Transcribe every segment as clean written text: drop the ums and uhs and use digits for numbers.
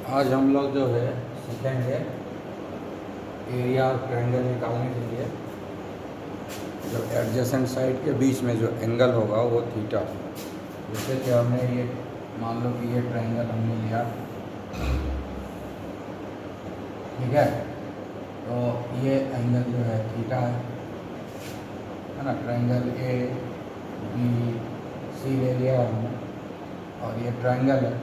आज हम लोग जो है सीखेंगे एरिया ऑफ ट्रायंगल निकालने के लिए जो एडजेसेंट साइड के बीच में जो एंगल होगा वो थीटा। जैसे कि हमने ये मान लो कि ये ट्रायंगल हमने लिया, ठीक है। तो ये एंगल जो है थीटा है ना। ट्रायंगल ए बी सी ले लिया हमने और ये ट्रायंगल है,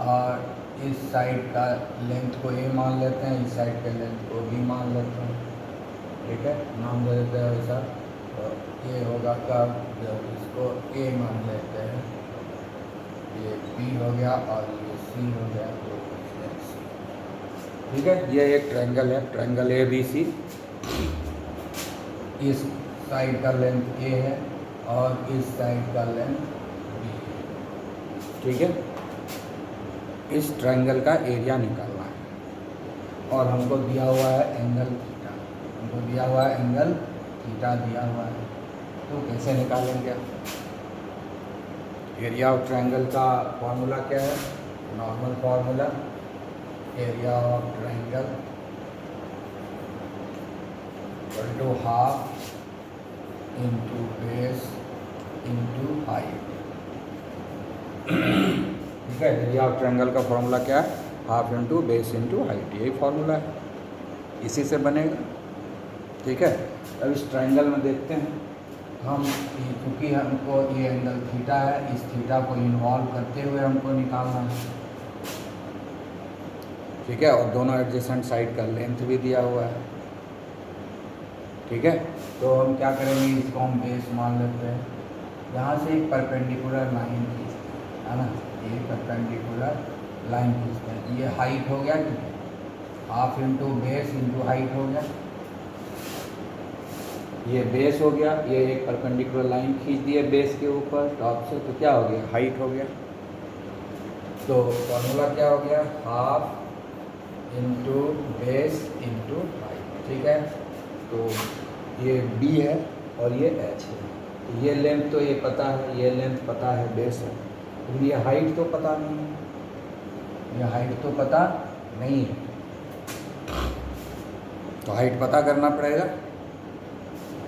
और इस साइड का लेंथ को ए मान लेते हैं, इस साइड के लेंथ को बी मान लेते हैं, ठीक है। नाम दे देते हैं वैसा। तो ये होगा कर्व, जब इसको ए मान लेते हैं, ये बी हो गया और ये सी हो गया, तो ठीक है। ये एक ट्रायंगल है, ट्रायंगल ए बी सी। इस साइड का लेंथ ए है और इस साइड का लेंथ बी है, ठीक है। इस ट्रायंगल का एरिया निकालना है और हमको दिया हुआ है एंगल थीटा, हमको दिया हुआ है एंगल थीटा दिया हुआ है। तो कैसे निकालेंगे? एरिया ऑफ ट्रायंगल का फॉर्मूला क्या है? Normal formula, area of triangle equal to half into base into height, ठीक है। एरिया ऑफ ट्रायंगल का फॉर्मूला क्या है? Half into base into height, यही फॉर्मूला है, इसी से बनेगा, ठीक है। अब इस ट्रायंगल में देखते हैं हम, क्योंकि हमको ये एंगल थीटा है, इस थीटा को इन्वॉल्व करते हुए हमको निकालना है, ठीक है। और दोनों एडजेसेंट साइड का लेंथ भी दिया हुआ है, ठीक है। तो हम क्या करेंगे, इसको हम बेस मान लेते हैं। यहाँ से एक परपेंडिकुलर लाइन खींचते हैं, है ना, ये परपेंडिकुलर लाइन खींचते हैं। ये हाइट हो गया, ठीक है, half into base into height हो गया, ये बेस हो गया। ये एक परपेंडिकुलर लाइन खींच दिए बेस के ऊपर टॉप से, तो क्या हो गया? हाइट हो गया। तो फॉर्मूला क्या हो गया? Half into base into height, ठीक है। तो ये बी है और ये एच है, तो ये लेंथ तो ये पता है, ये लेंथ पता है, बेस है, लेकिन ये हाइट तो पता नहीं है, ये हाइट तो पता नहीं है, तो हाइट पता करना पड़ेगा।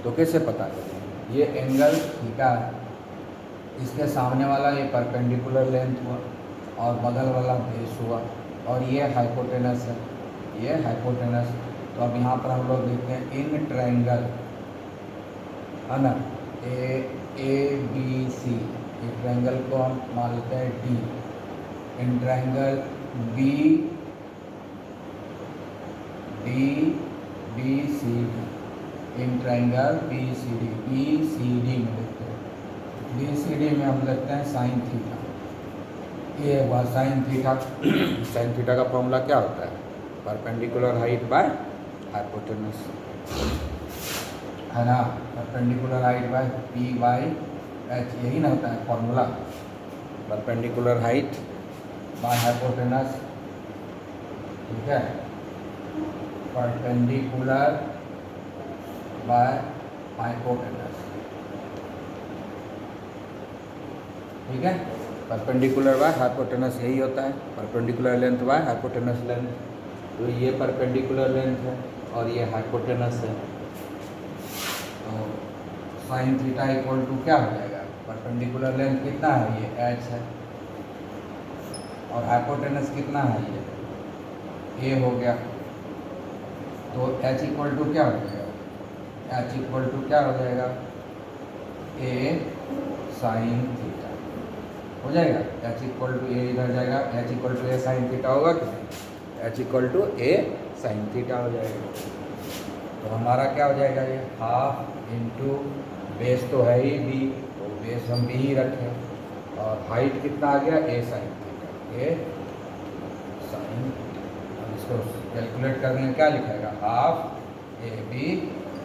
तो कैसे पता करें? ये एंगल थीटा है, इसके सामने वाला ये परपेंडिकुलर लेंथ हुआ और बगल वाला बेस हुआ, और ये हाइपोटेनस है, ये हाइपोटेनस। तो अब यहाँ पर हम लोग देखते हैं इन ट्रायंगल, है ना, ए बी सी, ये ट्रायंगल को हम मान लेते हैं D. In triangle B D B C D, in triangle B C D में देखते हैं, बी सी डी में हम देखते हैं साइन थीटा। ये हुआ साइन थीटा। साइन थीटा का फॉर्मूला क्या होता है? परपेंडिकुलर हाइट बाय हाइपोटेनस, है ना, perpendicular height by P by H, यही ना होता है formula, perpendicular height by hypotenuse, ठीक है, परपेंडिकुलर बाय हाइपोटेनस, ठीक है। परपेंडिकुलर बाय हाइपोटेनस यही होता है, perpendicular length by hypotenuse length. तो ये परपेंडिकुलर लेंथ है और ये हाइपोटेनस है, तो साइन थीटा इक्वल टू क्या हो जाएगा? परपेंडिकुलर लेंथ कितना है? ये एच है, और हाइपोटेनस कितना है? ये ए हो गया। तो एच इक्वल टू क्या हो जाएगा? एच इक्वल टू क्या हो जाएगा? ए साइन थीटा हो जाएगा। एच इक्वल टू ए इधर जाएगा, H equal to A sine theta होगा कि नहीं? H equal to A sine theta हो जाएगा। तो हमारा क्या हो जाएगा? ये हाफ इंटू बेस तो है ही बी, तो बेस हम बी ही रखें, और हाइट कितना आ गया? A sine theta, A sine theta. अब इसको कैलकुलेट करने में क्या लिखेगा? Half A B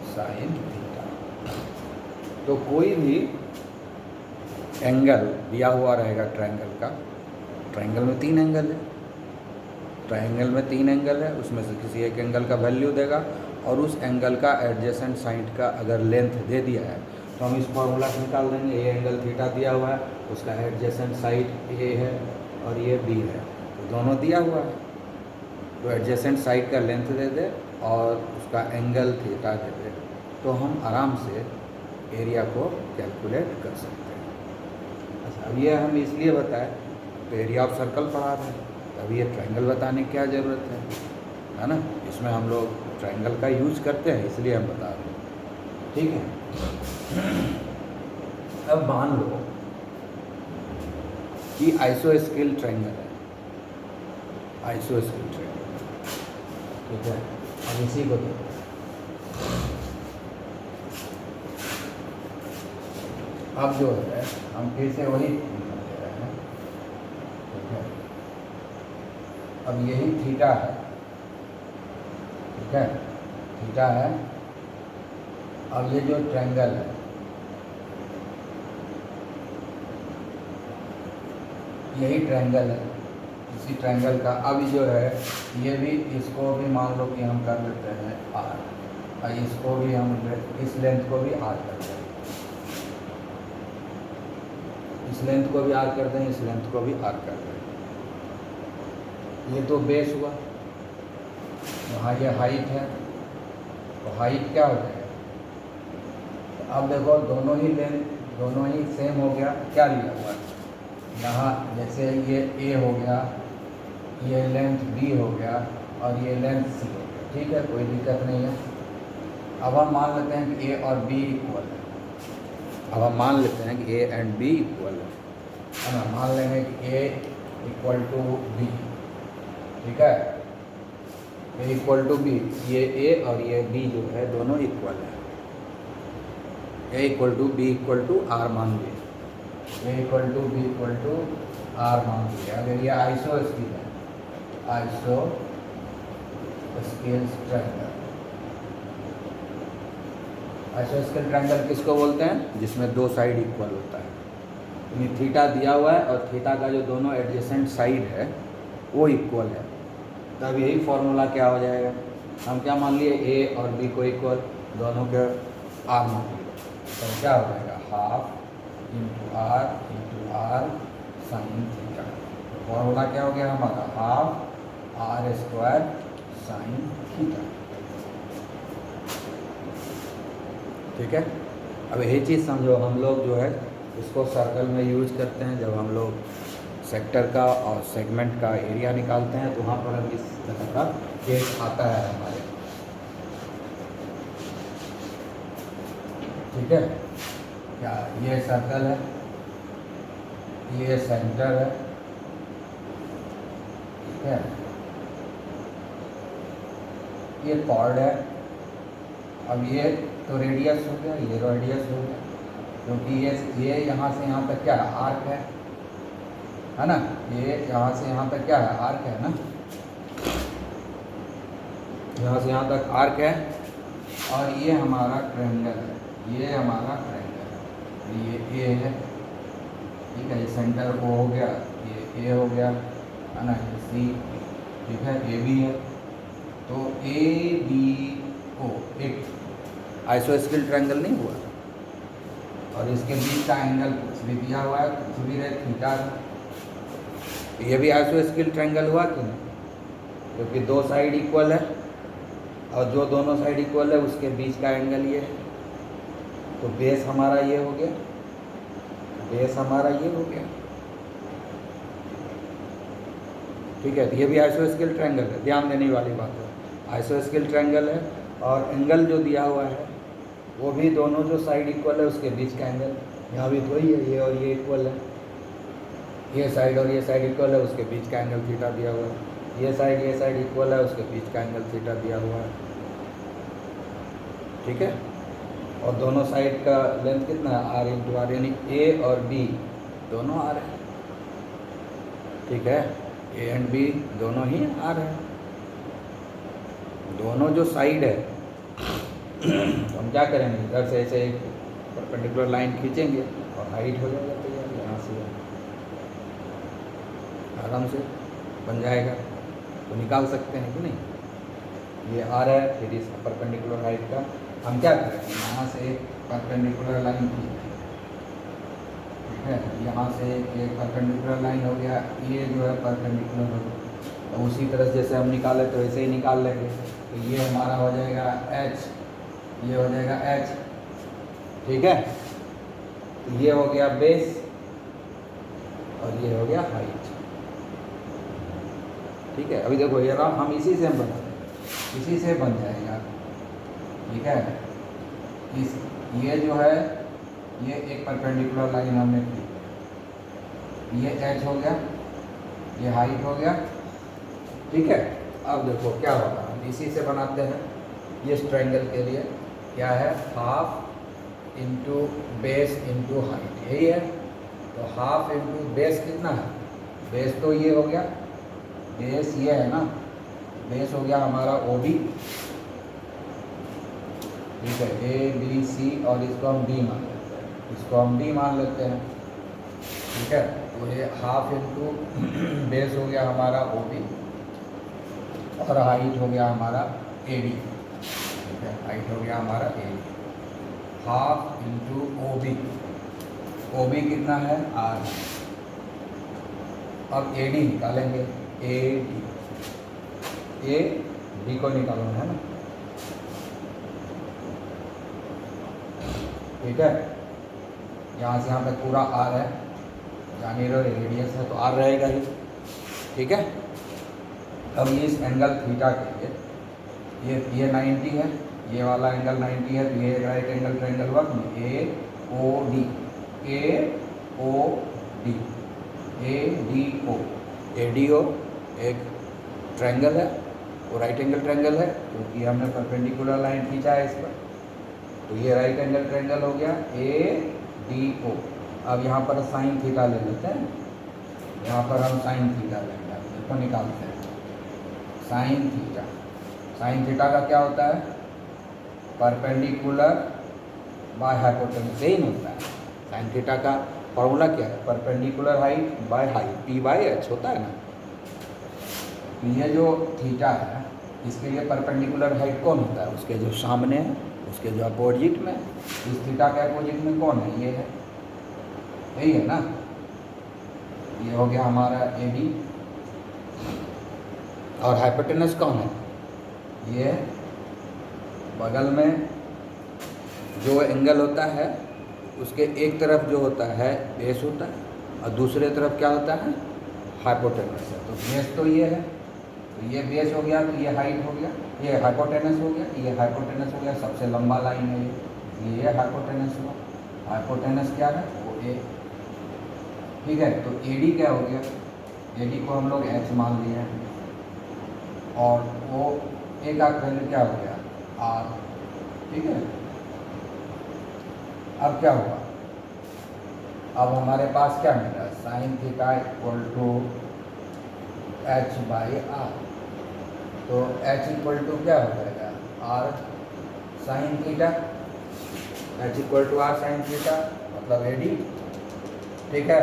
sine theta. तो कोई भी एंगल दिया हुआ रहेगा ट्रायंगल का, ट्रायंगल में 3 एंगल है, ट्रायंगल में 3 एंगल है, उसमें से किसी एक एंगल का वैल्यू देगा, और उस एंगल का एडजेसेंट साइड का अगर लेंथ दे दिया है तो हम इस फॉर्मूला से निकाल देंगे। ये एंगल थीटा दिया हुआ है, उसका एडजेसेंट साइड ए है और ये बी है, तो दोनों दिया हुआ है, तो एडजेसेंट साइड का लेंथ दे दे और उसका एंगल थीटा दे दे, तो हम आराम से एरिया को कैलकुलेट कर सकते हैं। अच्छा, अब ये हम इसलिए बताएं तो एरिया ऑफ सर्कल पढ़ा रहे हैं, अब ये ट्रायंगल बताने की क्या ज़रूरत है ना। इसमें हम लोग ट्रायंगल का यूज करते हैं, इसलिए हम बता रहे हैं। ठीक है, अब मान लो कि आइसोस्केल ट्रायंगल है, आइसोस्केल ट्रायंगल, ठीक है। अब इसी को देखो, अब जो है हम फिर से वही दे रहे हैं, ठीक है। अब यही थीटा है, ठीक है, थीटा है। अब ये जो ट्रायंगल है, यही ट्रायंगल है, इसी ट्रायंगल का अब जो है ये भी, इसको भी मान लो कि हम कर लेते हैं आर, और इसको भी हम इस लेंथ को भी आर कर दें, इस लेंथ को भी आर कर दें, इस लेंथ को भी आर कर दें। ये तो बेस हुआ, यहाँ ये हाइट है, तो हाइट क्या हो जाएगा। तो अब देखो दोनों ही लेंथ, दोनों ही सेम हो गया, क्या लिया हुआ है यहाँ, जैसे ये ए हो गया, ये लेंथ बी हो गया और ये लेंथ सी हो गया, ठीक है, कोई दिक्कत नहीं है। अब हम मान लेते हैं कि ए और बी इक्वल है, अब हम मान लेते हैं कि ए एंड बी इक्वल है ना। मान लेंगे कि ए इक्वल टू बी, ठीक है, ए इक्वल टू बी, ये ए और ये बी जो है दोनों इक्वल है। A equal to b equal to r मान लिए, a equal to b equal to r मान लिया। अगर ये आइसोस्केल है, आइसोस्केल ट्रायंगल, आइसोस्केल ट्रायंगल किसको बोलते हैं, जिसमें दो साइड इक्वल होता है। यानी थीटा दिया हुआ है और थीटा का जो दोनों एडजेसेंट साइड है वो इक्वल है, तब यही फॉर्मूला क्या हो जाएगा, हम क्या मान लिए, ए और बी को इक्वल, दोनों के आर मान लिए, तो क्या हो जाएगा, half into R sine theta. Formula क्या हो गया हमारा, half R square sine theta, ठीक है। अब यही चीज़ समझो, हम लोग जो है इसको सर्कल में यूज करते हैं, जब हम लोग सेक्टर का और सेगमेंट का एरिया निकालते हैं तो वहाँ पर हम इस तरह का केस आता है हमारे, ठीक है। क्या ये सर्कल है, ये सेंटर है, ठीक है, ये कॉर्ड है। अब ये तो रेडियस हो गया, ये रेडियस हो गया, क्योंकि ये यहाँ से यहाँ तक क्या है, आर्क है ना, ये यहाँ से यहाँ तक क्या है, आर्क है ना, यहाँ से यहाँ तक आर्क है। और ये हमारा ट्रायंगल है, ये हमारा ट्रायंगल है, ये ए है, ठीक है, ये सेंटर को हो गया, ये ए हो गया है ना, ये सी, ठीक है, ए बी है। तो ए बी ओ एक आइसोस्केल ट्रायंगल नहीं हुआ, और इसके बीच का एंगल कुछ भी दिया हुआ है, कुछ भी रहे, थीटा है, ये भी आइसोस्केल ट्रायंगल हुआ कि नहीं, क्योंकि दो साइड इक्वल है और जो दोनों साइड इक्वल है उसके बीच का एंगल ये है। तो बेस हमारा ये हो गया, बेस हमारा ये हो गया, ठीक है। तो ये भी आइसोस्केल ट्रायंगल है, ध्यान देने वाली बात है, आइसोस्केल ट्रायंगल है। और एंगल जो दिया हुआ है वो भी दोनों जो साइड इक्वल है उसके बीच का एंगल, यहाँ भी तो वही है, ये और ये इक्वल है, ये साइड और ये साइड इक्वल है, उसके बीच का एंगल थीटा दिया हुआ है, ये साइड इक्वल है, उसके बीच का एंगल थीटा दिया हुआ है, ठीक है। और दोनों साइड का लेंथ कितना है, आर इंटू आर, यानी ए और बी दोनों आर है, ठीक है, ए एंड बी दोनों ही आर है। दोनों जो साइड है तो हम क्या करेंगे, इधर से ऐसे एक परपेंडिकुलर लाइन खींचेंगे और हाइट हो जाएगा तैयार, यहाँ से आराम से बन जाएगा, तो निकाल सकते हैं कि नहीं। ये आर है, फिर इस परपेंडिकुलर हाइट का हम क्या करेंगे, यहाँ से एक परपेंडिकुलर लाइन खींचेंगे, ठीक है, यहाँ से एक परपेंडिकुलर लाइन हो गया, ये जो है परपेंडिकुलर हो गया, तो उसी तरह से जैसे हम निकाले तो ऐसे ही निकाल लेंगे। तो ये हमारा हो जाएगा h, ये हो जाएगा h, ठीक है। तो ये हो गया बेस और ये हो गया हाइट, ठीक है। अभी देखो ये रहा, हम इसी से हम बना, इसी से बन जाएगा, ठीक है। इस ये जो है ये एक परपेंडिकुलर लाइन हमने की, ये h हो गया, ये हाइट हो गया, ठीक है। अब देखो क्या होगा, हम इसी से बनाते हैं। ये ट्रायंगल के लिए क्या है, half into base into height, यही है। तो हाफ इंटू बेस कितना है, बेस तो ये हो गया, बेस ये है ना, बेस हो गया हमारा OB, ठीक है, ABC, और इसको हम D मान लेते हैं, इसको हम D मान लेते हैं, ठीक है। तो ये हाफ इंटू बेस हो गया हमारा OB और हाइट हो गया हमारा AD, ठीक है, हाइट हो गया हमारा AD। हाफ इंटू OB कितना है R, अब AD निकालेंगे, AD को निकालना है ना, ठीक है। यहाँ से यहाँ पे पूरा R है, जाने रहो रेडियस है तो R रहेगा ही, ठीक है। अब ये इस एंगल थीटा के लिए ये 90 है, ये वाला एंगल 90 है, तो ये राइट एंगल ट्रायंगल हुआ AOD, ADO एक ट्रायंगल है, वो राइट एंगल ट्रायंगल है क्योंकि हमने परपेंडिकुलर लाइन खींचा है इस पर, तो ये राइट एंगल ट्रायंगल हो गया ADO। अब यहाँ पर साइन थीटा ले लेते हैं, यहाँ पर हम साइन थीटा लेंगे, देखो निकालते हैं साइन थीटा का क्या होता है, परपेंडिकुलर बाय हाइपोटेनस, यही होता है। साइन थीटा का फॉर्मूला क्या है, perpendicular height by height, P/H होता है ना। तो ये जो थीटा है इसके लिए परपेंडिकुलर हाइट कौन होता है, उसके जो सामने है, उसके जो अपोजिट में, इस थीटा के अपोजिट में कौन है, ये है, यही है ना। ये हो गया हमारा AD और हाइपोटेनस कौन है, ये बगल में जो एंगल होता है उसके एक तरफ जो होता है बेस होता है और दूसरे तरफ क्या होता है, हाइपोटेनस है। तो बेस तो ये है, तो ये बेस हो गया, तो ये हाइट हो गया, ये हाइपोटेनस हो गया, ये हाइपोटेनस हो गया, सबसे लंबा लाइन है ये हाइपोटेनस हुआ। हाइपोटेनस क्या है, वो A, ठीक है। तो AD क्या हो गया, AD को हम लोग H मान लिए हैं और वो A का वैल्यू क्या हो गया R, ठीक है। अब क्या हुआ, अब हमारे पास क्या मिला, sine theta equal to H/R, तो H इक्वल टू क्या हो जाएगा, R sine theta, H equal to R sine theta, मतलब AD, ठीक है,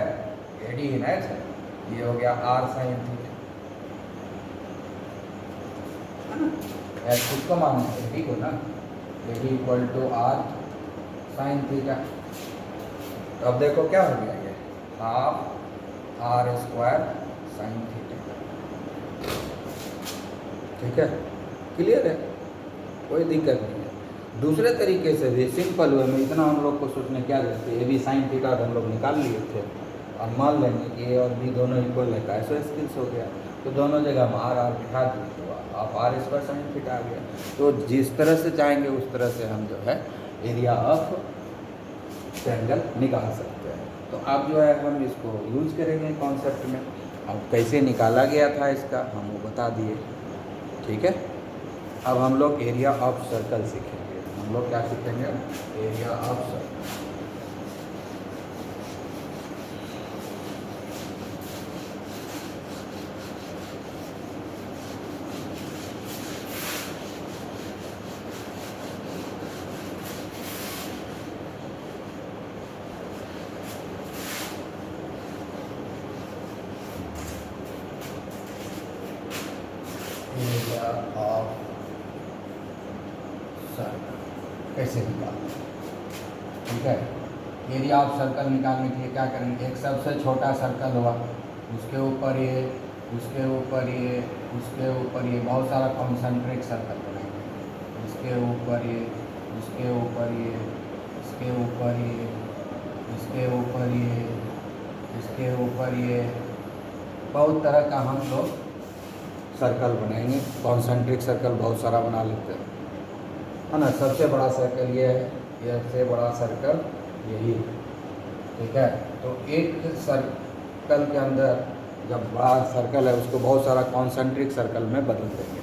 AD इन H है, ये हो गया R साइन थीटा, H किसको मानना है, AD को ना, AD equal to R sine theta. तो अब देखो क्या हो गया, ये हाफ R² साइन थीटा, ठीक है, क्लियर है, कोई दिक्कत नहीं है। दूसरे तरीके से भी सिंपल वे में, इतना हम लोग को सोचने क्या जरूरत है, ये भी साइन थीटा हम लोग निकाल लिए थे और मान लेंगे कि A और B दोनों इक्वल है, कैसे स्किल्स हो गया, तो दोनों जगह हम R बिठा दिए, तो आप R² साइन थीटा आ गया। तो जिस तरह से चाहेंगे उस तरह से हम जो है एरिया ऑफ ट्रायंगल निकाल सकते हैं। तो अब जो है हम इसको यूज करेंगे कॉन्सेप्ट में, अब कैसे निकाला गया था इसका हम वो बता दिए, ठीक है। अब हम लोग एरिया ऑफ सर्कल सीखेंगे, हम लोग क्या सीखेंगे, area of circle. Area of circle कैसे निकालना, ठीक है। एरिया ऑफ सर्कल निकालने के लिए क्या करेंगे, एक सबसे छोटा सर्कल हुआ, उसके ऊपर ये उसके ऊपर ये बहुत सारा कॉन्सेंट्रिक सर्कल बनाएंगे। इसके ऊपर ये, इसके ऊपर ये, इसके ऊपर ये, इसके ऊपर ये, इसके ऊपर ये, बहुत तरह का हम लोग सर्कल बनाएंगे। कॉन्सेंट्रिक सर्कल बहुत सारा बना लेते हैं, है ना। सबसे बड़ा सर्कल ये है, ये सबसे बड़ा सर्कल यही है, ठीक है। तो एक सर्कल के अंदर जब बड़ा सर्कल है उसको बहुत सारा कॉन्सेंट्रिक सर्कल में बदल देंगे।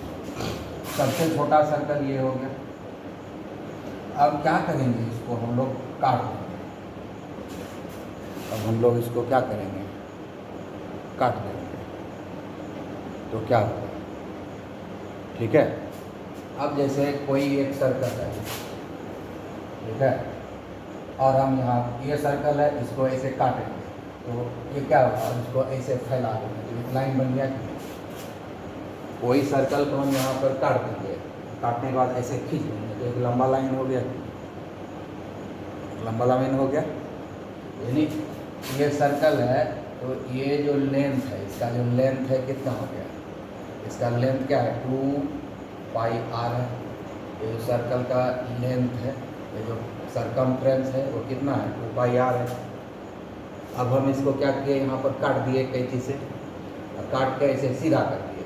सबसे छोटा सर्कल ये हो गया। अब क्या करेंगे, इसको हम लोग काट देंगे। अब हम लोग इसको क्या करेंगे, काट देंगे, तो क्या होगा, ठीक है। अब जैसे कोई एक सर्कल है, ठीक है, और हम यहाँ ये सर्कल है, इसको ऐसे काटेंगे तो ये क्या होगा, इसको ऐसे फैला देंगे तो एक लाइन बन गया। कोई सर्कल को हम यहाँ पर काट देंगे, काटने के बाद ऐसे खींच देंगे तो एक लंबा लाइन हो गया, लंबा लाइन हो गया। यानी ये सर्कल है तो ये जो लेंथ है, इसका जो लेंथ है कितना हो गया, इसका लेंथ क्या है 2πr है। ये जो सर्कल का लेंथ है, ये जो सरकमफ्रेंस है वो कितना है 2πr है। अब हम इसको क्या किए, यहाँ पर काट दिए कैंची से, और काट के ऐसे सीधा कर दिए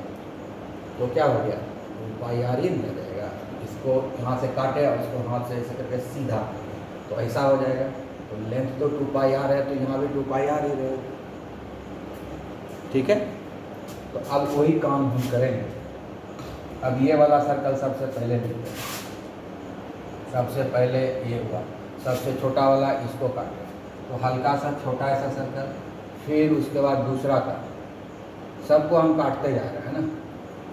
तो क्या हो गया 2πr ही नहीं रहेगा। इसको यहाँ से काटे और इसको हाथ से ऐसे करके सीधा तो ऐसा हो जाएगा। तो लेंथ तो 2πr है तो यहाँ भी 2πr ही रहेगा, ठीक है। तो अब वही काम हम करेंगे। अब ये वाला सर्कल सबसे पहले देखते हैं। सबसे पहले ये हुआ, सबसे छोटा वाला, इसको काटे तो हल्का सा छोटा ऐसा सर्कल, फिर उसके बाद दूसरा का, सबको हम काटते जा रहे हैं ना,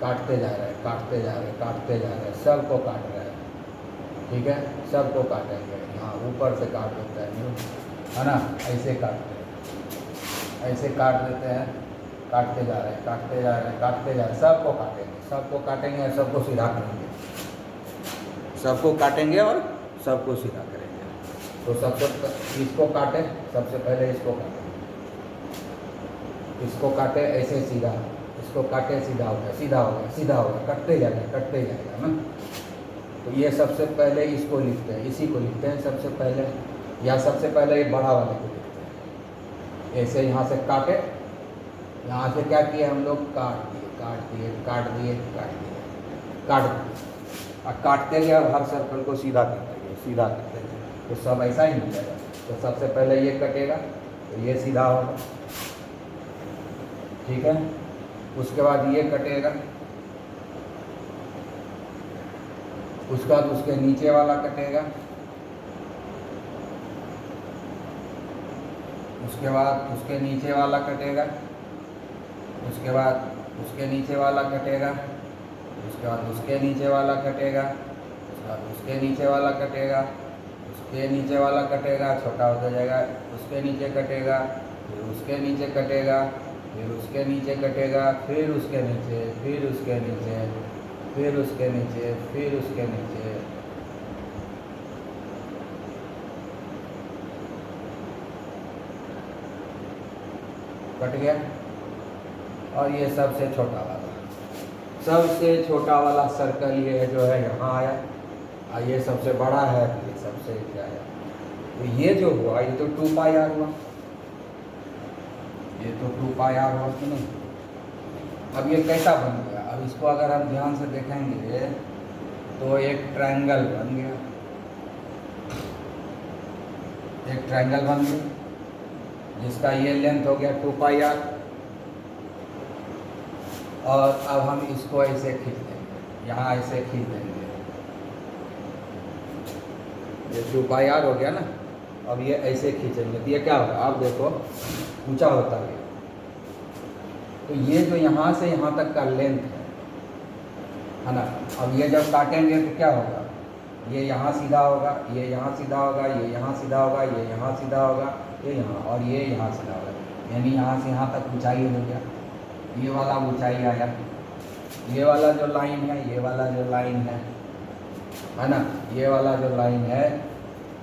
काटते जा रहे हैं, काटते जा रहे हैं, काटते जा रहे हैं, सबको काट रहे हैं, ठीक है। सबको काटेंगे, यहाँ ऊपर से काट देते हैं, है ना, ऐसे काटते हैं, ऐसे काट देते हैं, काटते जा रहे हैं, काटते जा रहे हैं, काटते जा रहे हैं, सबको काटेंगे, सबको काटेंगे और सबको सीधा करेंगे, सबको काटेंगे और सबको सीधा करेंगे। तो सबसे इसको काटे, सबसे पहले इसको काटे, इसको काटे ऐसे सीधा, इसको काटे सीधा हो गया, सीधा हो गया, सीधा हो गया, कटते जाएगा, कटते जाएगा ना। तो ये सबसे पहले इसको लिखते हैं, इसी को लिखते हैं सबसे पहले, या सबसे पहले ये बड़ा वाले को लिखते हैं। ऐसे यहाँ से काटे, यहाँ से क्या किए हम लोग, काट दिए, काट दिए, काट दिए, काट दिए, काट दिए, और काटते गए और हर सर्कल को सीधा करते गए, सीधा करते गए, तो सब ऐसा ही मिलेगा। तो सबसे पहले ये कटेगा तो ये सीधा होगा, ठीक है। उसके बाद ये कटेगा, उसके बाद उसके नीचे वाला कटेगा, उसके बाद उसके नीचे वाला कटेगा, उसके बाद उसके नीचे वाला कटेगा, उसके बाद उसके नीचे वाला कटेगा, उसके बाद उसके नीचे वाला कटेगा, उसके नीचे वाला कटेगा, छोटा होता जाएगा, उसके नीचे कटेगा, फिर उसके नीचे कटेगा, फिर उसके नीचे कटेगा, फिर उसके नीचे, फिर उसके नीचे, फिर उसके नीचे, फिर उसके नीचे, कट गया। और ये सबसे छोटा वाला, सबसे छोटा वाला सर्कल ये जो है यहाँ आया, और ये सबसे बड़ा है, ये सबसे क्या है, तो ये जो हुआ ये तो 2πr हुआ, ये तो 2πr हुआ कि नहीं। अब ये कैसा बन गया, अब इसको अगर हम ध्यान से देखेंगे तो एक ट्रायंगल बन गया, एक ट्रायंगल बन गया जिसका ये लेंथ हो गया 2πr। और अब हम इसको ऐसे खींच देंगे, यहाँ ऐसे खींच देंगे, ये 2πr हो गया ना। अब ये ऐसे खींचेंगे तो ये क्या होगा, आप देखो ऊंचा होता है। तो ये जो यहाँ से यहाँ तक का लेंथ है ना, अब ये जब काटेंगे तो क्या होगा, ये यहाँ सीधा होगा, ये यहाँ सीधा होगा, ये यहाँ सीधा होगा, ये यहाँ सीधा होगा, ये यहाँ, और ये यहाँ सीधा होगा, यानी यहाँ से यहाँ तक ऊंचाई हो गया। ये वाला ऊंचाई आया, ये वाला जो लाइन है, ये वाला जो लाइन है ना, ये वाला जो लाइन है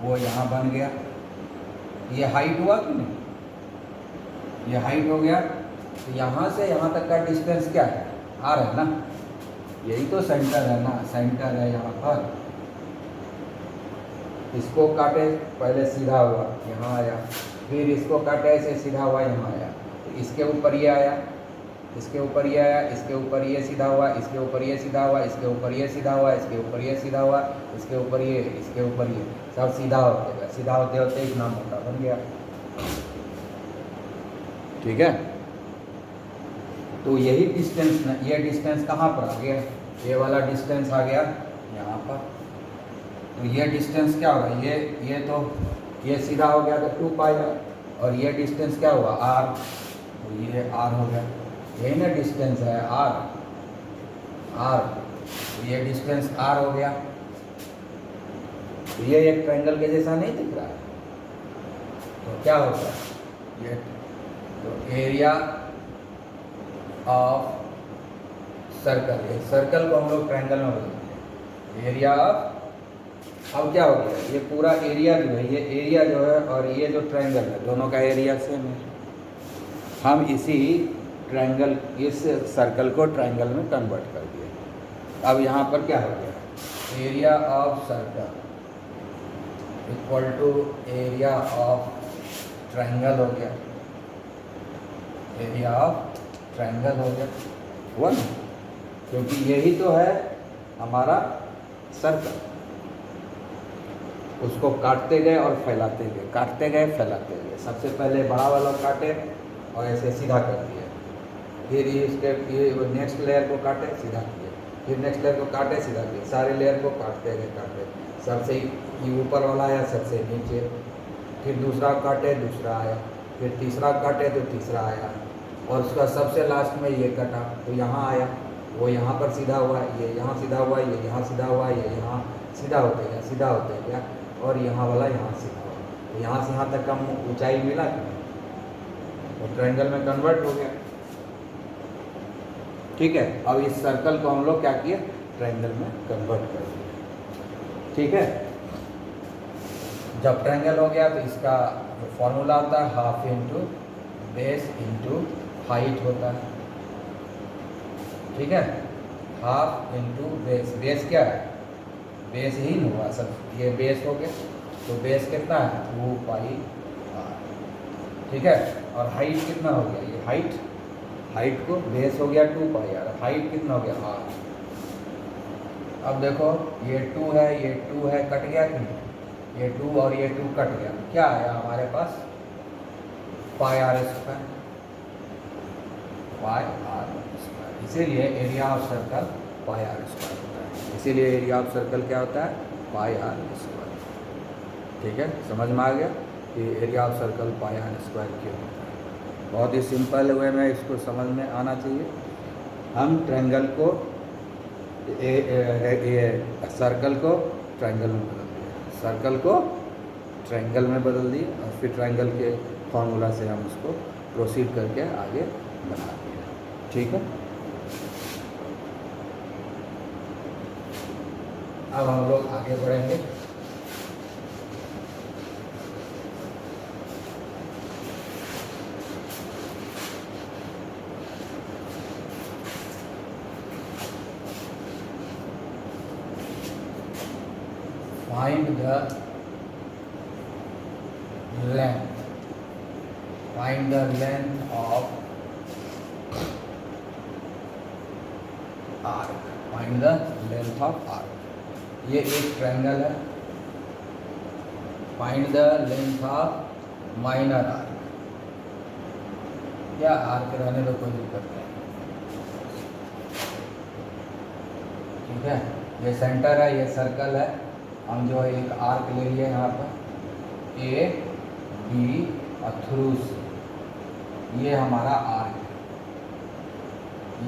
वो यहाँ बन गया। ये हाइट हुआ कि नहीं, ये हाइट हो गया। तो यहाँ से यहाँ तक का डिस्टेंस क्या है, आर है ना, यही तो सेंटर है ना, सेंटर है यहाँ पर। इसको काटे पहले सीधा हुआ यहाँ आया, फिर इसको काटे ऐसे सीधा हुआ यहाँ आया, तो इसके ऊपर ये आया, इसके ऊपर ये आया, इसके ऊपर ये सीधा हुआ, इसके ऊपर ये सीधा हुआ, इसके ऊपर ये सीधा हुआ, इसके ऊपर ये सीधा हुआ, इसके ऊपर ये, इसके ऊपर ये, सब सीधा होते गया, सीधा होते होते इतना मोटा बन गया। ठीक है, तो यही डिस्टेंस, ये डिस्टेंस कहाँ पर आ गया, ये वाला डिस्टेंस आ गया यहाँ पर। तो ये डिस्टेंस क्या होगा, ये तो ये सीधा हो गया तो 2 पाई, और ये डिस्टेंस क्या हुआ, आर, तो ये आर हो गया, यही ना डिस्टेंस है आर, तो ये डिस्टेंस आर हो गया। तो ये एक ट्रायंगल के जैसा नहीं दिख रहा है, तो क्या होता है ये, तो एरिया ऑफ सर्कल, ये सर्कल को हम लोग ट्रायंगल में बदलते हैं, एरिया ऑफ, अब क्या हो गया, ये पूरा एरिया जो है, ये एरिया जो है और ये जो ट्रायंगल है, दोनों का एरिया सेम है। हम इसी ट्रायंगल, इस सर्कल को ट्रायंगल में कन्वर्ट कर दिए। अब यहाँ पर क्या हो गया, area of circle equal to area of triangle हो गया, एरिया ऑफ ट्रायंगल हो गया 1, क्योंकि यही तो है हमारा सर्कल। उसको काटते गए और फैलाते गए, काटते गए फैलाते गए, सबसे पहले बड़ा वाला काटे और ऐसे सीधा कर दिया, फिर ये नेक्स्ट लेयर को काटे सीधा किए, फिर नेक्स्ट लेयर को काटे सीधा किए, सारे लेयर को काटते गए, काटे, सबसे ये ऊपर वाला आया सबसे नीचे, फिर दूसरा काटे दूसरा आया, फिर तीसरा काटे तो तीसरा आया, और उसका सबसे लास्ट में ये कटा तो यहाँ आया, वो यहाँ पर सीधा हुआ, ये यहाँ सीधा हुआ, ये यहाँ सीधा हुआ, ये यहाँ सीधा होते गया, सीधा होते गया, और यहाँ वाला यहाँ सीधा हुआ, तो यहाँ से यहाँ तक का ऊंचाई मिला कि नहीं, तो ट्रायंगल में कन्वर्ट हो गया। ठीक है, अब इस सर्कल को हम लोग क्या किए, ट्रायंगल में कन्वर्ट कर दिया। ठीक है, जब ट्रायंगल हो गया तो इसका जो फॉर्मूला आता है half into base into height होता है। ठीक है, हाफ इंटू बेस, बेस क्या है, बेस ही नहीं हुआ सब, ये बेस हो गया, तो बेस कितना है 2 पाई आर। ठीक है, और हाइट कितना हो गया, ये हाइट, हाइट को बेस हो गया 2 पाई आर, हाइट कितना हो गया आर। अब देखो ये 2 है, ये 2 है, कट गया कि नहीं, ये 2 और ये 2 कट गया, क्या आया हमारे पास pi are square, pi are square. इसीलिए area of circle pi are square होता है, इसीलिए एरिया ऑफ सर्कल क्या होता है, पाई आर स्क्वायर। ठीक है, समझ में आ गया कि area of circle pi are square क्यों होता है। बहुत ही सिंपल वे में इसको समझ में आना चाहिए। हम ट्रायंगल को सर्कल को ट्रायंगल में बदल दिए, सर्कल को ट्रायंगल में बदल दिए, और फिर ट्रायंगल के फॉर्मूला से हम उसको प्रोसीड करके आगे बना दिए। ठीक है, अब हम लोग आगे बढ़ेंगे। Find the length, find the length of arc, find the length of arc। ये एक ट्रायंगल है, find the length of minor arc, या आर्क रहने दो कोई दिक्कत नहीं। ठीक है, ये सेंटर है, ये सर्कल है, हम जो है एक आर्क ले लिए यहाँ पर ए बी और थ्रू से, ये हमारा आर्क है,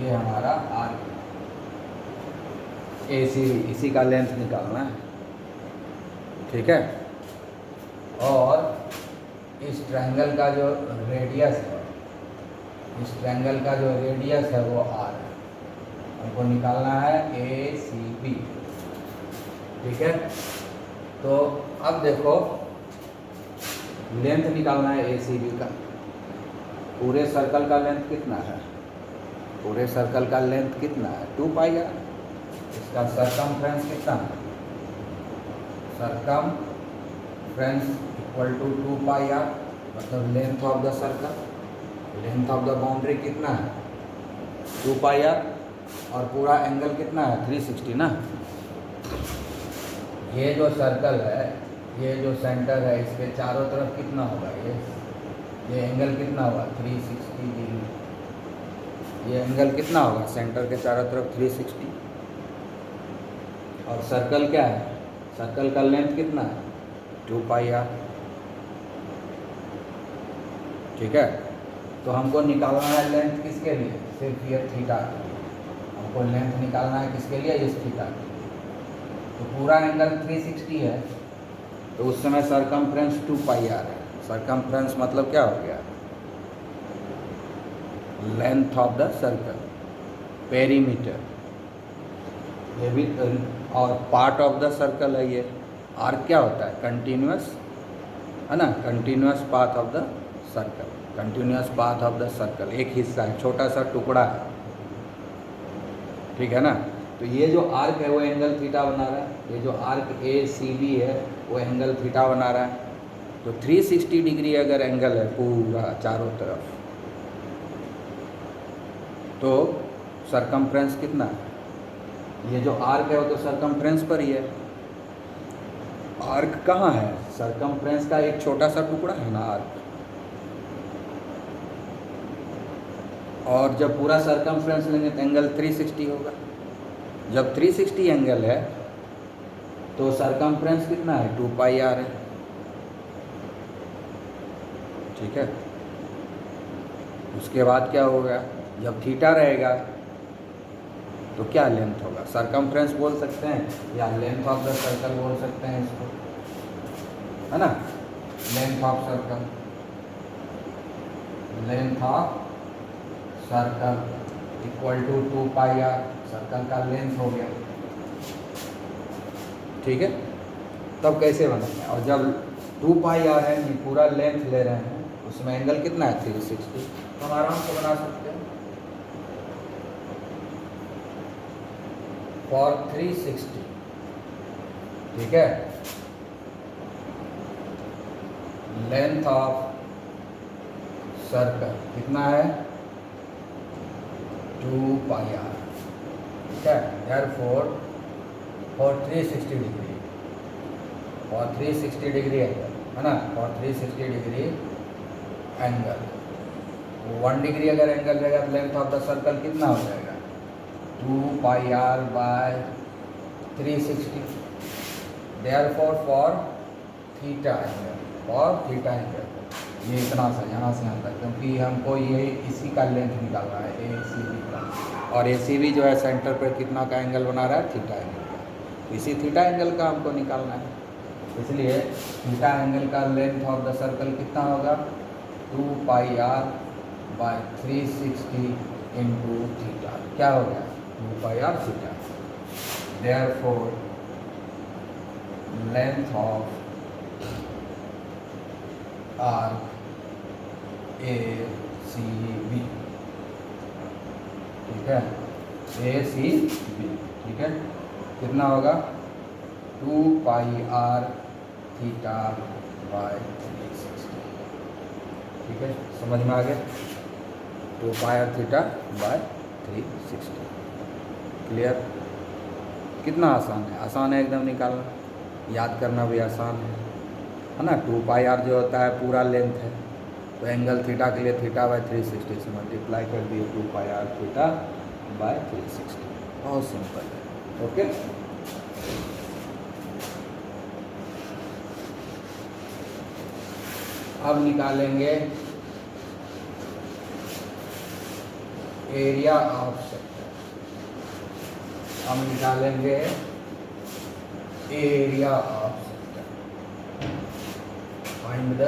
ये हमारा आर्क है, ए सी बी, इसी का लेंथ निकालना है। ठीक है, और इस ट्रायंगल का जो रेडियस है, इस ट्रायंगल का जो रेडियस है वो आर है, हमको निकालना है ए सी बी। ठीक है, तो अब देखो लेंथ निकालना है ए सी बी का, पूरे सर्कल का लेंथ कितना है? पूरे सर्कल का लेंथ कितना है? 2 पाई आर। इसका सरकमफ्रेंस कितना है? Circumference equal to 2 pi r, मतलब length of the circle. Length of the boundary कितना है? 2 पाई आर। और पूरा एंगल कितना है? 360 ना। ये जो सर्कल है, ये जो सेंटर है, इसके चारों तरफ कितना होगा? ये एंगल कितना होगा? 360 डिग्री। ये एंगल कितना होगा? सेंटर के चारों तरफ 360। और सर्कल क्या है? सर्कल का लेंथ कितना है? 2 पाई आर। ठीक है, तो हमको निकालना है लेंथ किसके लिए? सिर्फ ये थीटा के लिए। हमको लेंथ निकालना है किसके लिए? इस थीटा के लिए। तो पूरा एंगल 360 है, तो उस समय सरकमफ्रेंस 2 पाई आर है। सरकमफ्रेंस मतलब क्या हो गया? Length of the circle, perimeter. ये भी और पार्ट ऑफ द सर्कल है। ये आर्क क्या होता है? कंटिन्यूअस, है ना, continuous path of the circle. Continuous path of the circle एक हिस्सा है, छोटा सा टुकड़ा है। ठीक है ना। तो ये जो आर्क है वो एंगल थीटा बना रहा है। ये जो आर्क ए सी बी है वो एंगल थीटा बना रहा है। तो 360 डिग्री अगर एंगल है पूरा चारों तरफ, तो सरकमफ्रेंस कितना है? ये जो आर्क है वो तो सरकमफ्रेंस पर ही है। आर्क कहाँ है? सरकमफ्रेंस का एक छोटा सा टुकड़ा है ना आर्क। और जब पूरा सरकमफ्रेंस लेंगे तो एंगल 360 होगा। जब 360 एंगल है तो सरकमफ्रेंस कितना है? 2 पाई आर है। ठीक है, उसके बाद क्या होगा? जब थीटा रहेगा तो क्या लेंथ होगा? सरकमफ्रेंस बोल सकते हैं या लेंथ ऑफ द सर्कल बोल सकते हैं इसको, है ना। Length of circle, length of circle equal to 2 pi R. Circle का लेंथ हो गया। ठीक है, तब कैसे बनाएंगे? और जब 2 पाई आर है, ये पूरा लेंथ ले रहे हैं, उसमें एंगल कितना है? 360। तो हम आराम से बना सकते हैं। फॉर 360, ठीक है, लेंथ ऑफ सर्कल कितना है? 2 पाई आर। ठीक है, therefore for 360 degree, for 360 degree angle, है ना, फॉर 360 डिग्री एंगल, 1 डिग्री अगर एंगल रहेगा तो लेंथ ऑफ द सर्कल कितना हो जाएगा? 2 pi r by 360। Therefore for theta angle, for theta angle ये इतना सा यहाँ से यहाँ तक, क्योंकि हमको ये इसी का लेंथ निकालना है, ए सी बी का। और ए सी बी जो है सेंटर पर कितना का एंगल बना रहा है? थीटा एंगल का। तो इसी थीटा एंगल का हमको निकालना है। इसलिए थीटा एंगल का लेंथ ऑफ द सर्कल कितना होगा? 2 pi r by 360 into theta. क्या हो गया? 2 pi r theta. Therefore length of arc A C B, ठीक है, ए सी बी, ठीक है, कितना होगा? 2 पाई आर थीटा बाय 360। ठीक है, समझ में आ गया? 2 pi r theta by 360। Clear? कितना आसान है? आसान है एकदम निकालना, याद करना भी आसान है ना। 2 पाई आर जो होता है पूरा लेंथ है, तो एंगल थीटा के लिए थीटा बाय 360 से मल्टीप्लाई कर दिए 2 पाई आर थीटा बाय 360। बहुत सिंपल है। ओके, अब निकालेंगे एरिया ऑफ सेक्टर। हम निकालेंगे area of sector. Find the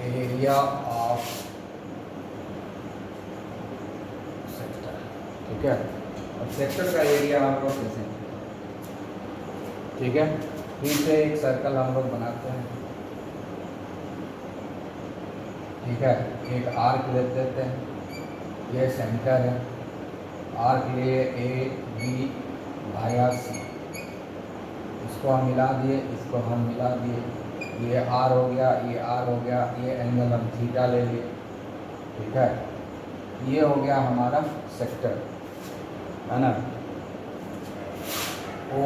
area of sector. ठीक है, अब सेक्टर का एरिया हम लोग कैसे, ठीक है, फिर से एक सर्कल हम लोग बनाते हैं। ठीक है। एक आर्क ले लेते हैं, ये सेंटर है, आर्क लिए ए बी भाया सी, इसको हम मिला दिए, इसको हम मिला दिए, ये आर हो गया, ये आर हो गया, ये एंगल हम थीटा ले लिए। ठीक है, ये हो गया हमारा सेक्टर, है ना। ओ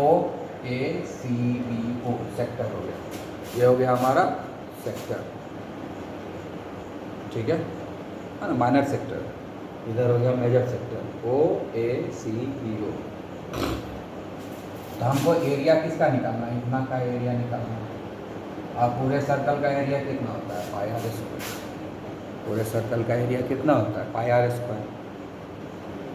A C B O sector हो गया, ये हो गया हमारा सेक्टर। ठीक है ना, माइनर सेक्टर, इधर हो गया major sector, O A C B ओ। तो हमको एरिया किसका निकालना है, इतना का एरिया निकालना है। अब पूरे सर्कल का एरिया कितना होता है, पाई आर स्क्वायर। पूरे सर्कल का एरिया कितना होता है, पाई आर स्क्वायर।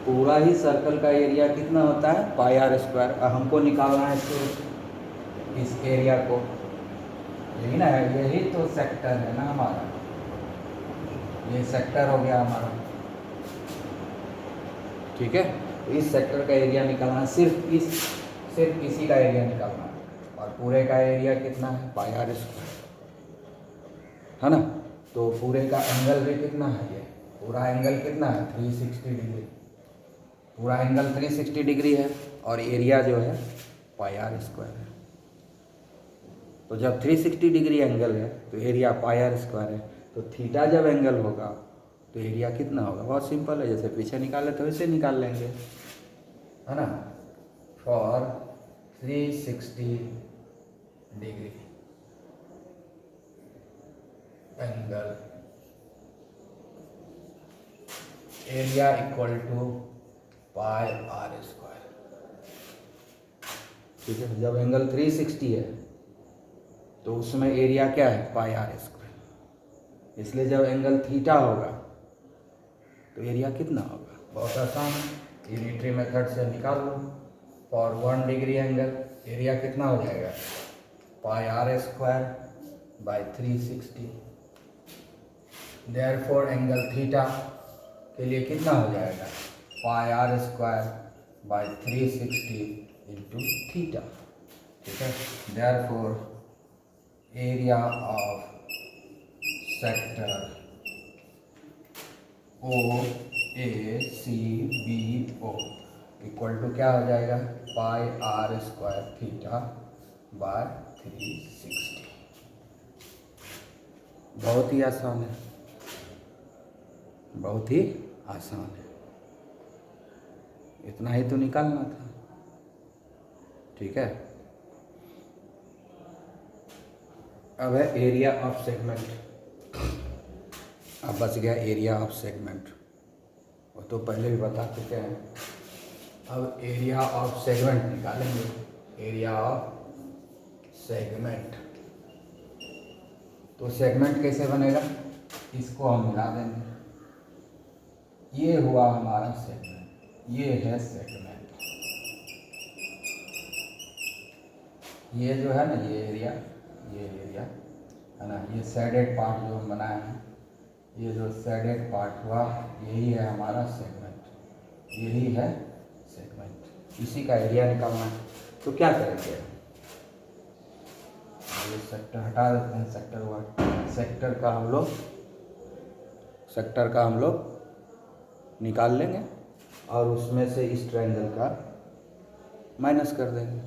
पूरा ही सर्कल का एरिया कितना होता है, पाई आर स्क्वायर। अब हमको निकालना है सिर्फ इस एरिया को, यही ना है, यही तो सेक्टर है ना हमारा, ये सेक्टर हो गया हमारा। ठीक है, तो इस सेक्टर का एरिया निकालना है, सिर्फ इसी का एरिया निकालना है। और पूरे का एरिया कितना है, पाई आर स्क्वायर, है ना। तो पूरे का एंगल भी कितना है, ये पूरा एंगल कितना है, 360 डिग्री। पूरा एंगल 360 डिग्री है, और एरिया जो है पाई आर स्क्वायर है। तो जब 360 डिग्री एंगल है तो एरिया पाई आर स्क्वायर है। तो थीटा जब एंगल होगा तो एरिया कितना होगा, बहुत सिंपल है, जैसे पीछे निकाले तो वैसे निकाल लेंगे, है ना। For 360 degree angle, area equal to pi are square. ठीक है, जब एंगल 360 है तो उसमें एरिया क्या है, पाई आर स्क्वायर। इसलिए जब एंगल थीटा होगा तो एरिया कितना होगा, बहुत आसान है, यूनिटरी मेथड से निकाल लो। फॉर 1 डिग्री एंगल एरिया कितना हो जाएगा, pi are square by 360। Therefore angle theta के लिए कितना हो जाएगा, pi are square by 360 into theta. ठीक है, therefore area of sector O A C B O equal to क्या हो जाएगा, pi are square theta by 360। बहुत ही आसान है, बहुत ही आसान है, इतना ही तो निकालना था। ठीक है, अब है एरिया ऑफ सेगमेंट। अब बच गया एरिया ऑफ सेगमेंट, वो तो पहले भी बता चुके हैं। अब एरिया ऑफ सेगमेंट निकालेंगे, एरिया ऑफ सेगमेंट। तो सेगमेंट कैसे बनेगा, इसको हम मिला देंगे, ये हुआ हमारा सेगमेंट, ये है सेगमेंट। ये जो है ना, ये एरिया है ना, ये सैडेड पार्ट जो हम बनाए हैं, ये जो सैडेड पार्ट हुआ यही है हमारा सेगमेंट, यही है सेगमेंट। इसी का एरिया निकालना है। तो क्या करेंगे, ये सेक्टर हटा देते हैं, सेक्टर 1। सेक्टर का हम लोग निकाल लेंगे और उसमें से इस ट्रायंगल का माइनस कर देंगे,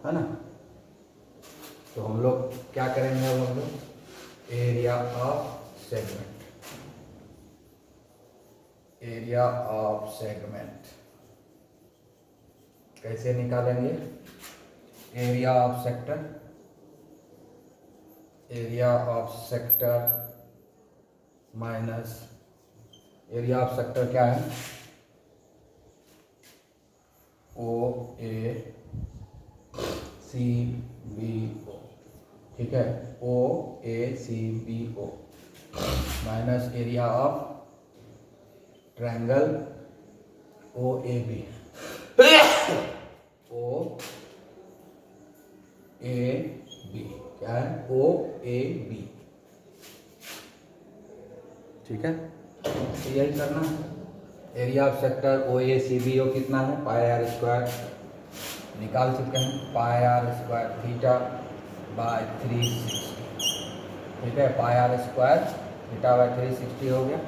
है ना। तो हम लोग क्या करेंगे, अब हम लोग area of segment, area of segment कैसे निकालेंगे, area of sector, area of sector minus area of sector क्या है, O A C B O. ठीक है, O A C B O minus area of triangle O A B, O A B क्या है, O A B. ठीक है, तो यही करना है। Area of sector O A C B O कितना है, पाई आर स्क्वायर निकाल चुके हैं, pi are square theta by 360। ठीक है, pi are square theta by 360 हो गया,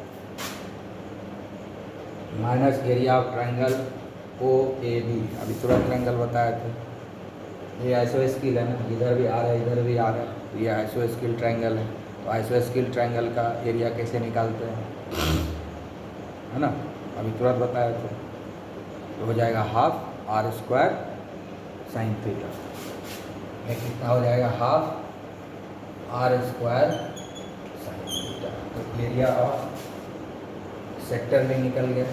minus area of triangle O A B, अभी तुरंत ट्रायंगल बताए थे, ये आइसोस्केल है ना, इधर भी आ रहा है इधर भी आ रहा है, तो ये आइसोस्केल ट्रायंगल है। तो आइसोस्केल ट्रायंगल का एरिया कैसे निकालते हैं, है ना, अभी तुरंत बताया थे। तो हो जाएगा half R square sine theta, ये कितना हो जाएगा, half R square sine theta. तो एरिया ऑफ सेक्टर भी निकल गया,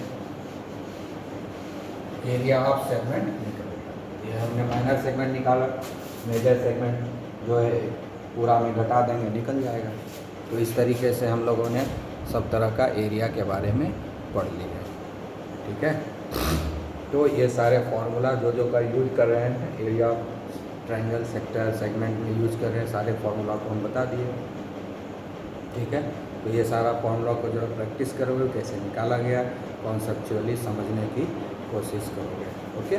एरिया ऑफ सेगमेंट निकल गया। ये हमने माइनर सेगमेंट निकाला, मेजर सेगमेंट जो है पूरा में घटा देंगे निकल जाएगा। तो इस तरीके से हम लोगों ने सब तरह का एरिया के बारे में पढ़ लिया, ठीक है। तो ये सारे फार्मूला जो जो का यूज कर रहे हैं एरिया ट्रायंगल सेक्टर सेगमेंट में यूज कर रहे हैं, सारे फार्मूला को हम बता दिए, ठीक है। तो ये सारा फार्मूला को जब प्रैक्टिस करोगे कैसे निकाला गया, कॉन्सेप्चुअली समझने की कोशिश करोगे, ओके।